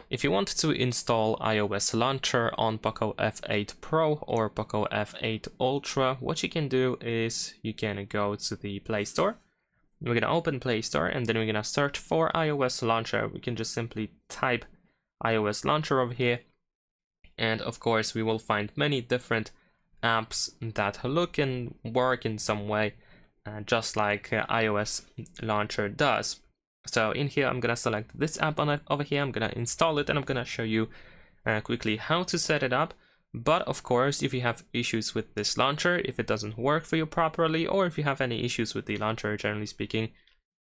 if you want to install iOS launcher on POCO F8 Pro or POCO F8 Ultra, what you can do is you can go to the Play Store. We're going to open Play Store and then we're going to search for iOS launcher. We can just simply type iOS launcher over here. And of course, we will find many different apps that look and work in some way, just like iOS launcher does. So in here, I'm gonna select this app on it over here. I'm gonna install it, and I'm gonna show you quickly how to set it up. But of course, if you have issues with this launcher, if it doesn't work for you properly, or if you have any issues with the launcher, generally speaking,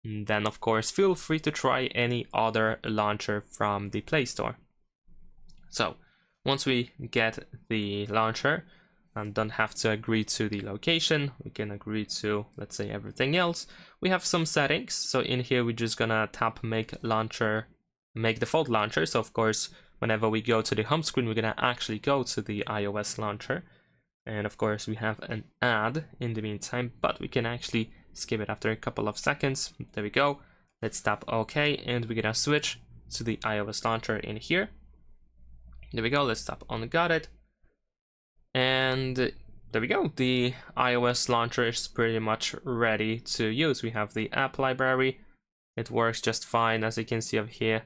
then of course, feel free to try any other launcher from the Play Store. So once we get the launcher, and don't have to agree to the location, we can agree to, let's say, everything else. We have some settings. So in here, we're just gonna tap make default launcher. So of course, whenever we go to the home screen, we're gonna actually go to the iOS launcher. And of course, we have an ad in the meantime, but we can actually skip it after a couple of seconds. There we go. Let's tap OK, and we're gonna switch to the iOS launcher in here. There we go. Let's tap on got it. And there we go, the iOS launcher is pretty much ready to use. We have the app library, it works just fine as you can see up here.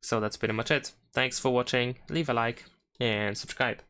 So that's pretty much it. Thanks for watching, leave a like and subscribe.